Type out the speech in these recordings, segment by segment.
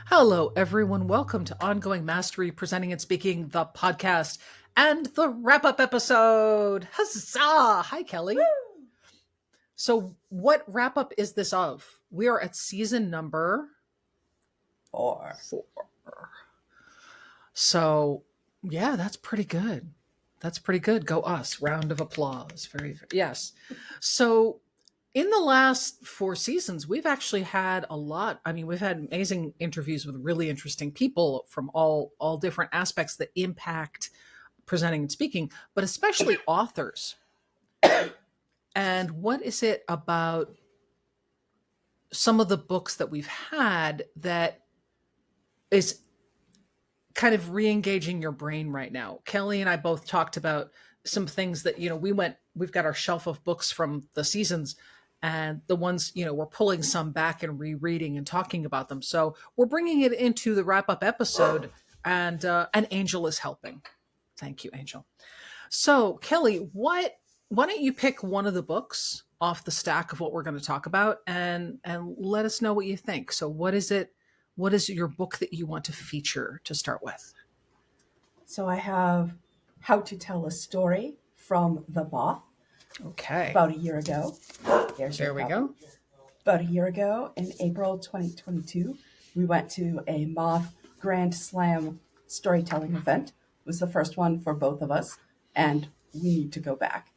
Hello, everyone. Welcome to Ongoing Mastery, Presenting and Speaking, the podcast, and the wrap-up episode. Huzzah! Hi, Kelly. Woo! So, what wrap-up is this of? We are at season number 4. So, yeah, that's pretty good. That's pretty good. Go us. Round of applause. Yes. So, in the last 4 seasons, we've actually had a lot. I mean, we've had amazing interviews with really interesting people from all different aspects that impact presenting and speaking, but especially authors. And what is it about some of the books that we've had that is kind of re-engaging your brain right now? Kelly and I both talked about some things that, we've got our shelf of books from the seasons, and the ones, we're pulling some back and rereading and talking about them. So we're bringing it into the wrap-up episode, and Angel is helping. Thank you, Angel. So Kelly, why don't you pick one of the books off the stack of what we're going to talk about, and let us know what you think. So what is it? What is your book that you want to feature to start with? So I have How to Tell a Story from the Moth. Okay. About a year ago. There we go. About a year ago, in April 2022, we went to a Moth Grand Slam storytelling event. It was the first one for both of us, and we need to go back.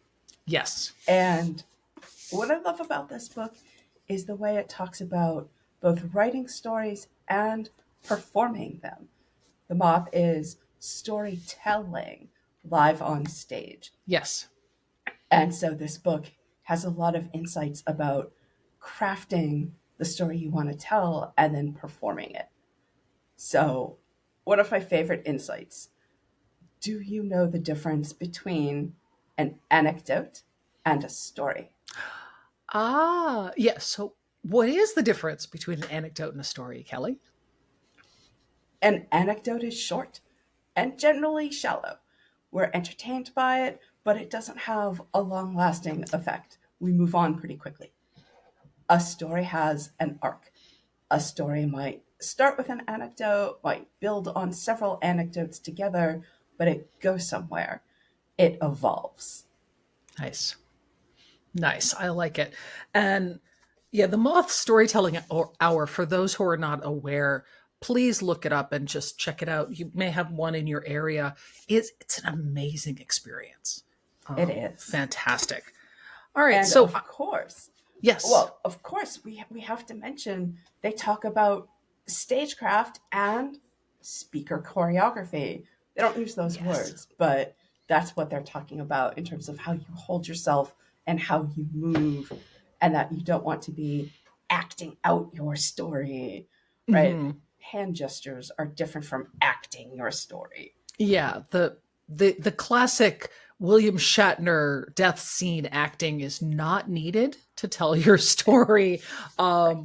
Yes. And what I love about this book is the way it talks about both writing stories and performing them. The Moth is storytelling live on stage. Yes. And so this book has a lot of insights about crafting the story you want to tell and then performing it. So one of my favorite insights: do you know the difference between an anecdote and a story? Yes. So what is the difference between an anecdote and a story, Kelly? An anecdote is short and generally shallow. We're entertained by it, but it doesn't have a long-lasting effect. We move on pretty quickly. A story has an arc. A story might start with an anecdote, might build on several anecdotes together, but it goes somewhere. It evolves. Nice. I like it. And yeah, the Moth Storytelling Hour, for those who are not aware, please look it up and just check it out. You may have one in your area. It's an amazing experience. It is. Fantastic. All right. And So, of course, yes. Well, of course, we have to mention they talk about stagecraft and speaker choreography. They don't use those words, but that's what they're talking about in terms of how you hold yourself and how you move, and that you don't want to be acting out your story, right? Mm-hmm. Hand gestures are different from acting your story. Yeah, the classic William Shatner death scene acting is not needed to tell your story. Right.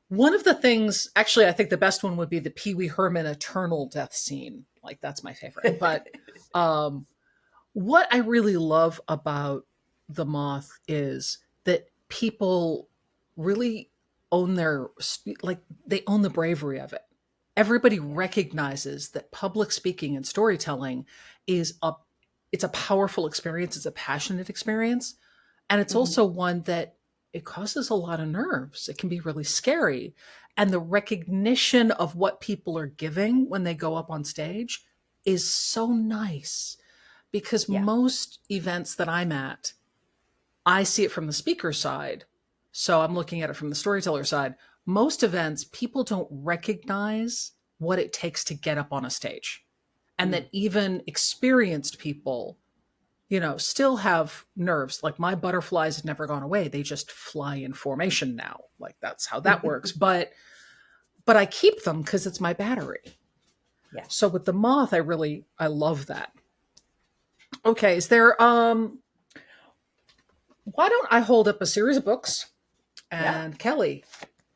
One of the things, actually, I think the best one would be the Pee Wee Herman eternal death scene. Like, that's my favorite. But what I really love about the Moth is that people really own they own the bravery of it. Everybody recognizes that public speaking and storytelling it's a powerful experience. It's a passionate experience. And it's also one that it causes a lot of nerves. It can be really scary. And the recognition of what people are giving when they go up on stage is so nice, because most events that I'm at, I see it from the speaker side. So I'm looking at it from the storyteller side. Most events, people don't recognize what it takes to get up on a stage. And that even experienced people, still have nerves. Like, my butterflies have never gone away. They just fly in formation now. Like, that's how that works. But I keep them because it's my battery. Yeah. So with the Moth, I love that. Okay, is there why don't I hold up a series of books, and Kelly,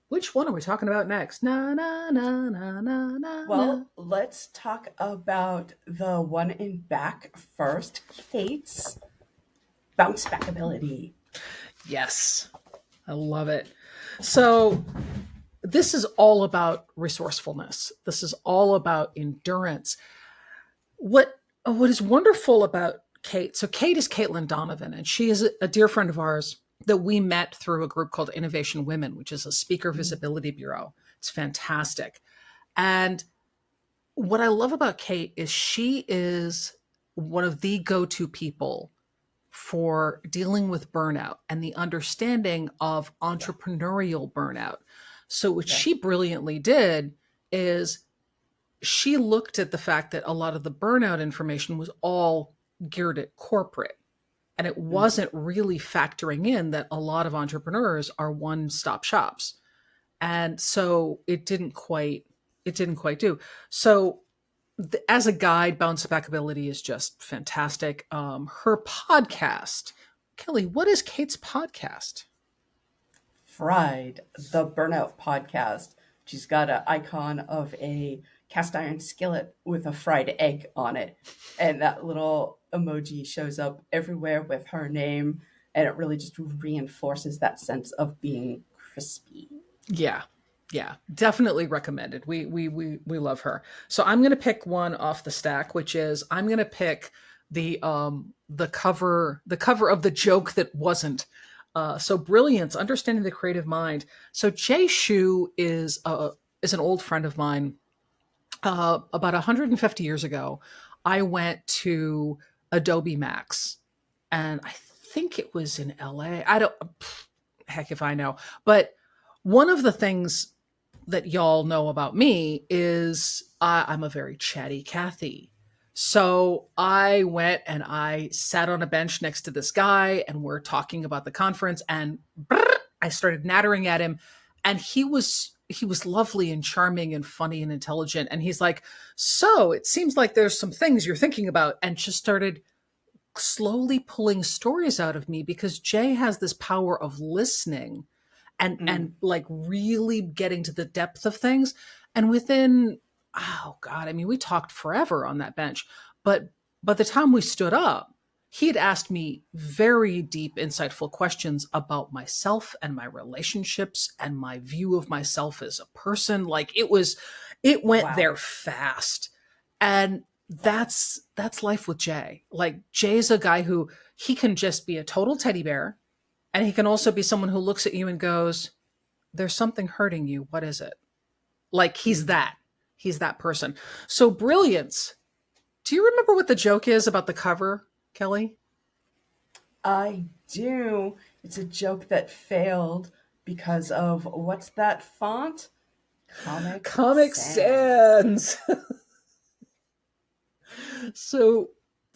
which one are we talking about next? Na na na na na na. Well, let's talk about the one in back first, Cait's Bouncebackability. Yes, I love it. So this is all about resourcefulness. This is all about endurance. What is wonderful about Cait, so Cait is Caitlin Donovan, and she is a dear friend of ours that we met through a group called Innovation Women, which is a speaker visibility bureau. It's fantastic. And what I love about Cait is she is one of the go-to people for dealing with burnout and the understanding of entrepreneurial burnout. So what Yeah. she brilliantly did is she looked at the fact that a lot of the burnout information was all geared at corporate, and it Mm. wasn't really factoring in that a lot of entrepreneurs are one-stop shops. And so it didn't quite do. So as a guide, Bouncebackability is just fantastic. Her podcast, Kelly, what is Cait's podcast? Fried, the Burnout podcast. She's got an icon of a cast iron skillet with a fried egg on it. And that little emoji shows up everywhere with her name. And it really just reinforces that sense of being crispy. Yeah. Yeah, definitely recommended. We love her. So I'm going to pick one off the stack, which is I'm going to pick the cover of the joke that wasn't. So Brilliance, understanding the creative mind. So Schuh is an old friend of mine. About 150 years ago, I went to Adobe Max, and I think it was in LA. I don't, heck if I know. But one of the things that y'all know about me is I'm a very chatty Cathy. So I went and I sat on a bench next to this guy, and we're talking about the conference, and I started nattering at him, and he was lovely and charming and funny and intelligent, and he's like, so it seems like there's some things you're thinking about, and just started slowly pulling stories out of me, because Jay has this power of listening and Mm. like really getting to the depth of things. And within, oh God, I mean, we talked forever on that bench. But by the time we stood up, he had asked me very deep, insightful questions about myself and my relationships and my view of myself as a person. Like it went there Wow. fast. And that's life with Jay. Like Jay's a guy who he can just be a total teddy bear, and he can also be someone who looks at you and goes, there's something hurting you. What is it? Like Mm. he's that person. So Brilliance. Do you remember what the joke is about the cover, Kelly? I do. It's a joke that failed because of what's that font? Comic Comic Sans. Sans. so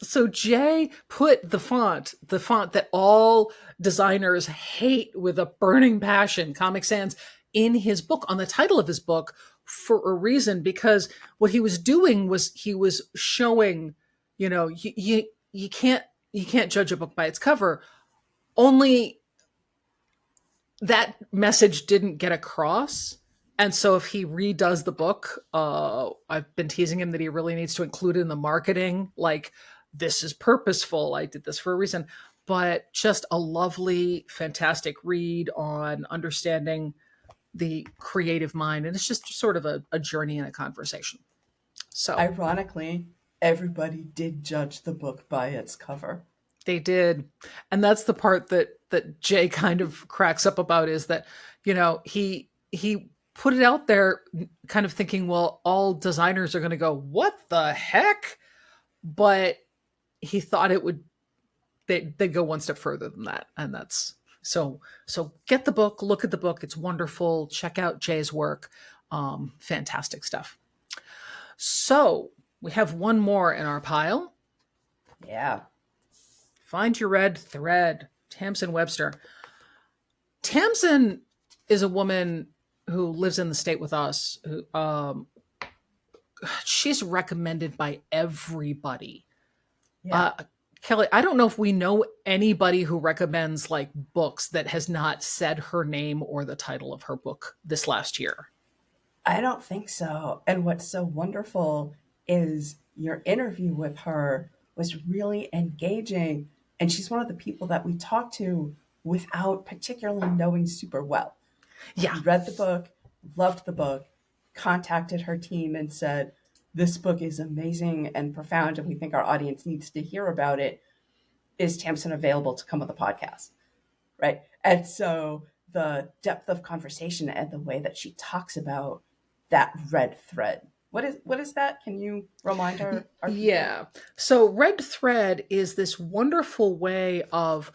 so Jay put the font that all designers hate with a burning passion, Comic Sans, in his book, on the title of his book, for a reason, because what he was doing was he was showing, you can't judge a book by its cover. Only that message didn't get across. And so if he redoes the book, I've been teasing him that he really needs to include it in the marketing. Like, this is purposeful. I did this for a reason. But just a lovely, fantastic read on understanding the creative mind. And it's just sort of a journey and a conversation. So Ironically, everybody did judge the book by its cover. they did. And that's the part that Jay kind of cracks up about, is that, he put it out there kind of thinking, well, all designers are going to go, what the heck? But he thought they'd go one step further than that. And that's so get the book, look at the book. It's wonderful. Check out Jay's work. Fantastic stuff. So we have one more in our pile. Yeah. Find your red thread. Tamsen Webster. Tamsen is a woman who lives in the state with us. She's recommended by everybody. Yeah. Uh, Kelly, I don't know if we know anybody who recommends like books that has not said her name or the title of her book this last year. I don't think so. And what's so wonderful is your interview with her was really engaging. And she's one of the people that we talk to without particularly knowing super well. Yeah. We read the book, loved the book, contacted her team and said, "This book is amazing and profound, and we think our audience needs to hear about it. Is Tamsen available to come on the podcast?" Right. And so the depth of conversation and the way that she talks about that red thread. What is that? Can you remind our people? Yeah. So red thread is this wonderful way of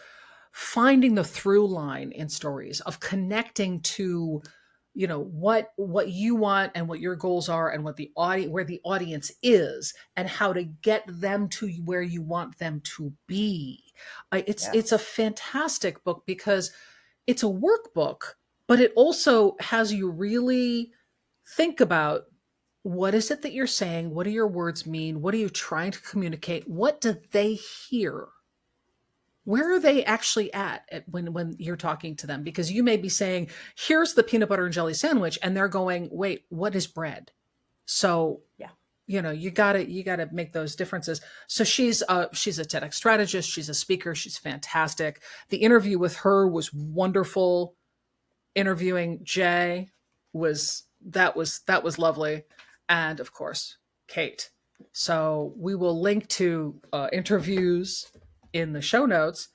finding the through line in stories, of connecting to, what you want and what your goals are and what the audience where the audience is and how to get them to where you want them to be. It's a Yes. fantastic book because it's a workbook, but it also has you really think about, what is it that you're saying? What do your words mean? What are you trying to communicate? What do they hear? Where are they actually when you're talking to them? Because you may be saying, here's the peanut butter and jelly sandwich, and they're going, wait, what is bread? So, Yeah. you gotta make those differences. So she's a TEDx strategist, she's a speaker, she's fantastic. The interview with her was wonderful. Interviewing Jay was lovely, and of course Cait. So we will link to interviews in the show notes.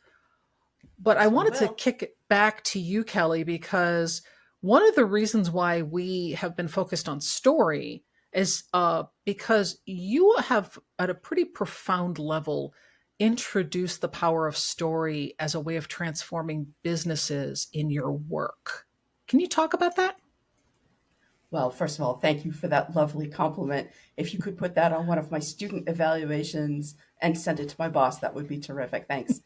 But I Yes, we wanted to will. kick it back to you, Kellie, because one of the reasons why we have been focused on story is because you have, at a pretty profound level, introduced the power of story as a way of transforming businesses in your work. Can you talk about that? Well, first of all, thank you for that lovely compliment. If you could put that on one of my student evaluations and send it to my boss, that would be terrific. Thanks.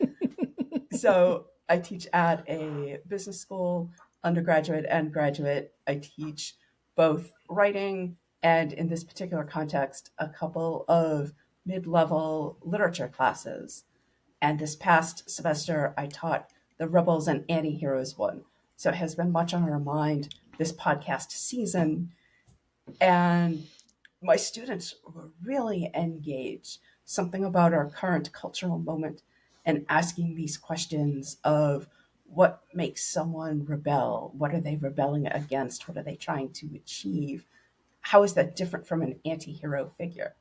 So I teach at a business school, undergraduate and graduate. I teach both writing and, in this particular context, a couple of mid level literature classes. And this past semester, I taught the Rebels and Anti Heroes one. So it has been much on our mind this podcast season. And my students were really engaged. Something about our current cultural moment and asking these questions of what makes someone rebel? What are they rebelling against? What are they trying to achieve? How is that different from an anti hero figure?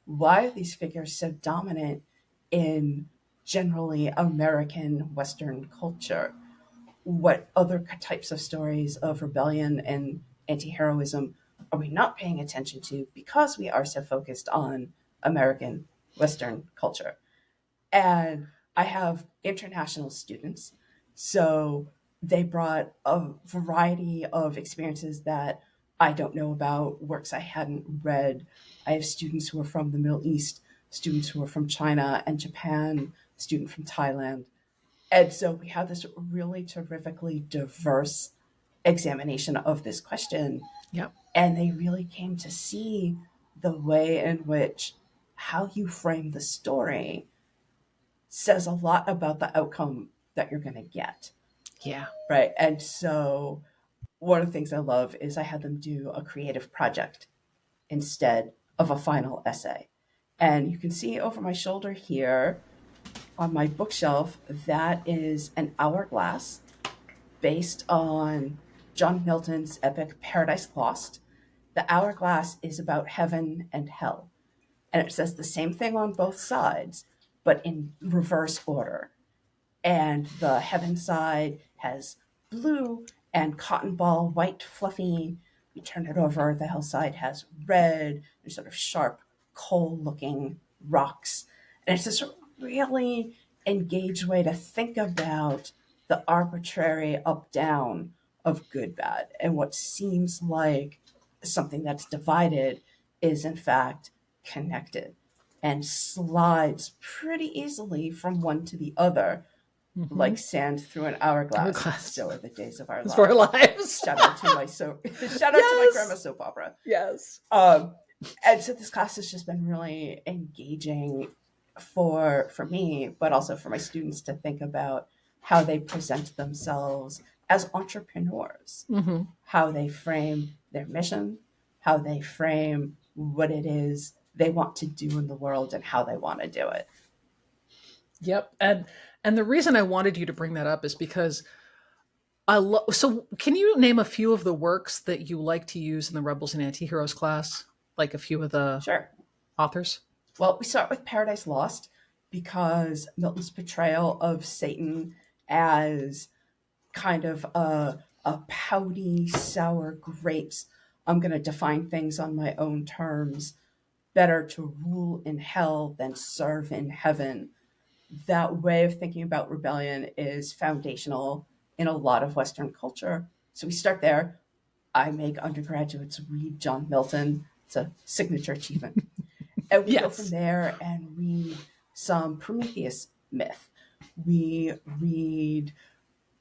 Why are these figures so dominant in generally American Western culture? What other types of stories of rebellion and anti-heroism are we not paying attention to because we are so focused on American Western culture? And I have international students, so they brought a variety of experiences that I don't know about, works I hadn't read. I have students who are from the Middle East, students who are from China and Japan, student from Thailand. And so we have this really terrifically diverse examination of this question. Yep. And they really came to see the way in which how you frame the story says a lot about the outcome that you're going to get. Yeah. Right. And so one of the things I love is I had them do a creative project instead of a final essay. And you can see over my shoulder here on my bookshelf, that is an hourglass based on John Milton's epic Paradise Lost. The hourglass is about heaven and hell. And it says the same thing on both sides, but in reverse order. And the heaven side has blue and cotton ball, white, fluffy. You turn it over, the hell side has red and sort of sharp, coal looking rocks. And it's this really engaged way to think about the arbitrary up down of good bad. And what seems like something that's divided is, in fact, connected and slides pretty easily from one to the other Mm-hmm. like sand through an hourglass. Hourglass. So are the days of our For our lives. lives. Shout out to my shout out to my grandma Yes. soap opera. Yes. Um, and so this class has just been really engaging for me, but also for my students to think about how they present themselves as entrepreneurs, Mm-hmm. how they frame their mission, how they frame what it is they want to do in the world and how they want to do it. Yep. And the reason I wanted you to bring that up is because So can you name a few of the works that you like to use in the Rebels and Antiheroes class? Like a few of the Sure. authors? Well, we start with Paradise Lost because Milton's portrayal of Satan as kind of a pouty, sour grapes. I'm going to define things on my own terms. Better to rule in hell than serve in heaven. That way of thinking about rebellion is foundational in a lot of Western culture. So we start there. I make undergraduates read John Milton. It's a signature achievement. And we go from Yes. there and read some Prometheus myth. We read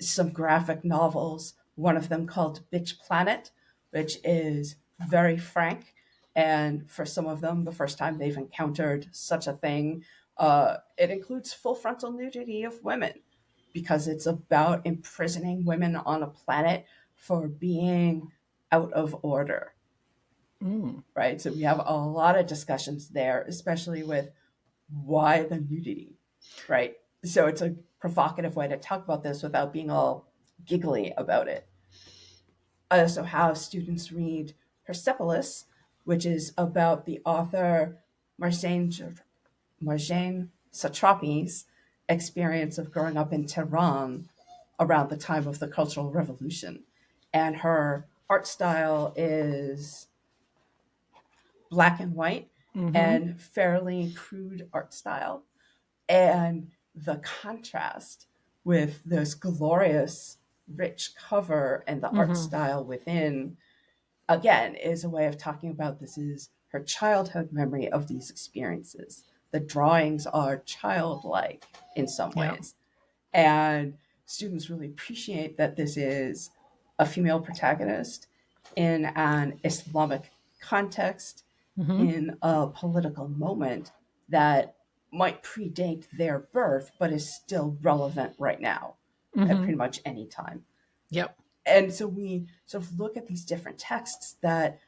some graphic novels, one of them called Bitch Planet, which is very frank. And for some of them, the first time they've encountered such a thing, it includes full frontal nudity of women because it's about imprisoning women on a planet for being out of order, Mm. right? So we have a lot of discussions there, especially with why the nudity, right? So it's a provocative way to talk about this without being all giggly about it. I also have students read Persepolis, which is about the author Marjane Satrapi's experience of growing up in Tehran around the time of the Cultural Revolution. And her art style is black and white Mm-hmm. and fairly crude art style. And the contrast with this glorious, rich cover and the art Mm-hmm. style within, again, is a way of talking about this is her childhood memory of these experiences. The drawings are childlike in some Yeah. ways. And students really appreciate that this is a female protagonist in an Islamic context, Mm-hmm. in a political moment that might predate their birth, but is still relevant right now at Mm-hmm. pretty much any time. Yep. And so we sort of look at these different texts that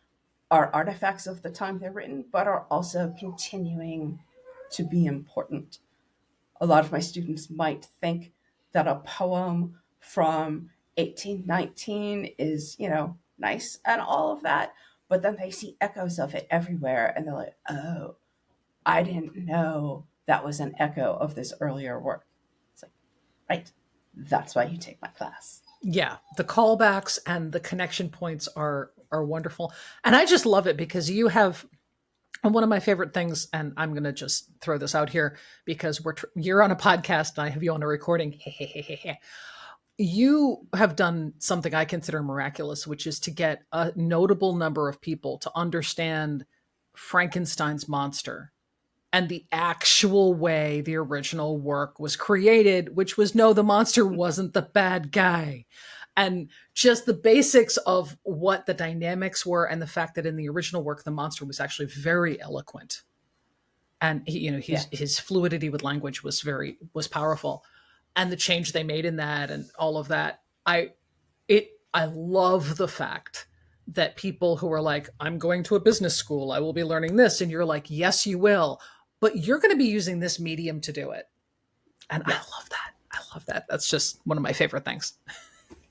are artifacts of the time they're written, but are also continuing to be important. A lot of my students might think that a poem from 1819 is, nice and all of that, but then they see echoes of it everywhere and they're like, oh, I didn't know that was an echo of this earlier work. It's like, right, that's why you take my class. Yeah. The callbacks and the connection points are wonderful. And I just love it because you have, and one of my favorite things, and I'm going to just throw this out here because you're on a podcast and I have you on a recording. You have done something I consider miraculous, which is to get a notable number of people to understand Frankenstein's monster and the actual way the original work was created, which was no, the monster wasn't the bad guy. And just the basics of what the dynamics were, and the fact that in the original work, the monster was actually very eloquent. And Yeah. his fluidity with language was powerful. And the change they made in that and all of that. I love the fact that people who are like, I'm going to a business school, I will be learning this. And you're like, yes, you will. But you're going to be using this medium to do it. And I Yes. love that. I love that. That's just one of my favorite things.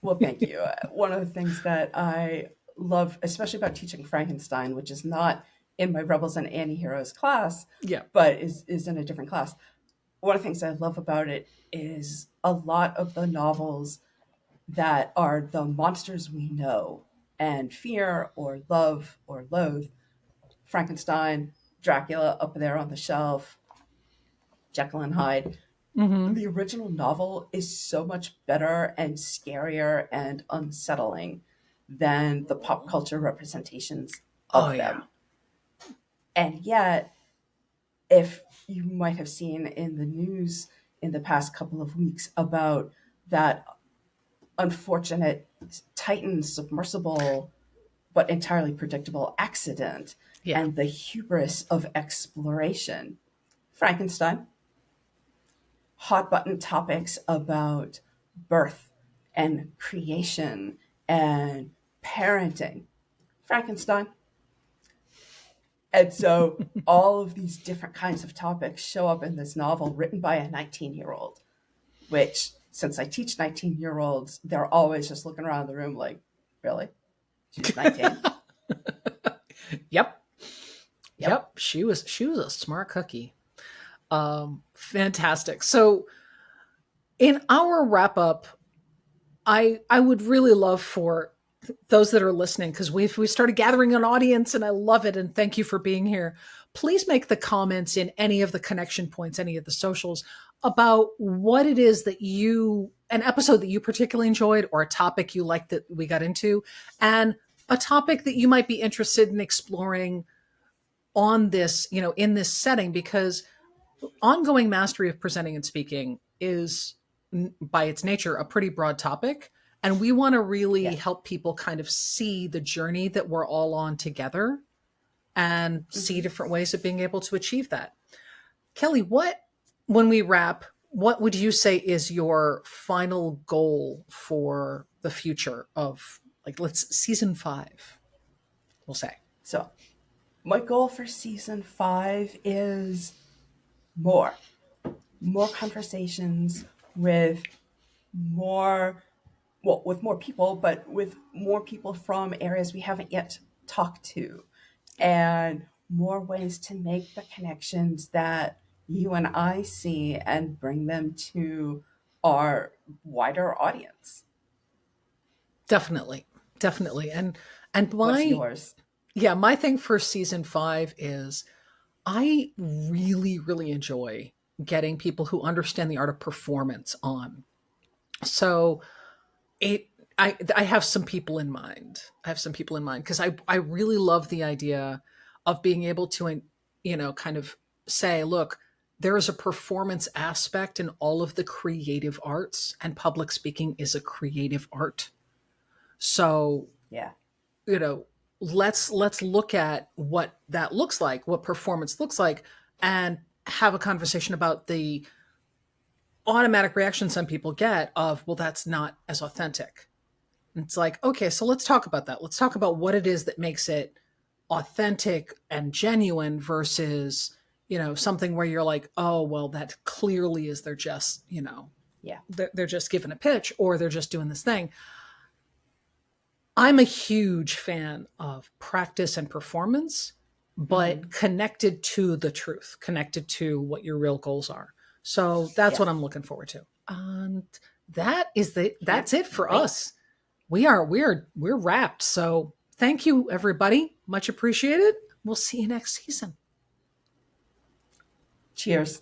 Well, thank you. One of the things that I love, especially about teaching Frankenstein, which is not in my Rebels and Anti-Heroes class, Yeah. but is in a different class. One of the things I love about it is a lot of the novels that are the monsters we know and fear or love or loathe. Frankenstein, Dracula up there on the shelf, Jekyll and Hyde. Mm-hmm. The original novel is so much better and scarier and unsettling than the pop culture representations Oh, of yeah. them. And yet, if you might have seen in the news in the past couple of weeks about that unfortunate Titan submersible but entirely predictable accident Yeah. and the hubris of exploration. Frankenstein, hot button topics about birth and creation and parenting. Frankenstein. And so all of these different kinds of topics show up in this novel written by a 19-year-old, which since I teach 19-year-olds, they're always just looking around the room like, really? She's 19? Yep. Yep. Yep. She was a smart cookie. Fantastic. So in our wrap up, I would really love for those that are listening, because we started gathering an audience and I love it. And thank you for being here. Please make the comments in any of the connection points, any of the socials, about what it is that an episode that you particularly enjoyed, or a topic you liked that we got into, and a topic that you might be interested in exploring on this, in this setting, because ongoing mastery of presenting and speaking is, by its nature, a pretty broad topic. And we want to really Yeah. help people kind of see the journey that we're all on together and see different ways of being able to achieve that. Kellie, when we wrap, what would you say is your final goal for the future of, like, season 5, we'll say? So my goal for season 5 is more conversations with more with more people, but with more people from areas we haven't yet talked to, and more ways to make the connections that you and I see and bring them to our wider audience. Definitely. Definitely. And What's my yours? my thing for season 5 is, I really, really enjoy getting people who understand the art of performance on. So I have some people in mind. Because I really love the idea of being able to, kind of say, look, there is a performance aspect in all of the creative arts, and public speaking is a creative art. So, Yeah. you know, let's look at what that looks like, what performance looks like, and have a conversation about the automatic reaction some people get of, well, that's not as authentic. And it's like, okay, so let's talk about that. Let's talk about what it is that makes it authentic and genuine versus, something where you're like, oh, well, that clearly is, they're just, Yeah. they're just giving a pitch, or they're just doing this thing. I'm a huge fan of practice and performance, but connected to the truth, connected to what your real goals are. So that's Yeah. what I'm looking forward to. And that's Can't it for wait. us. We're wrapped. So thank you, everybody. Much appreciated. We'll see you next season. Cheers.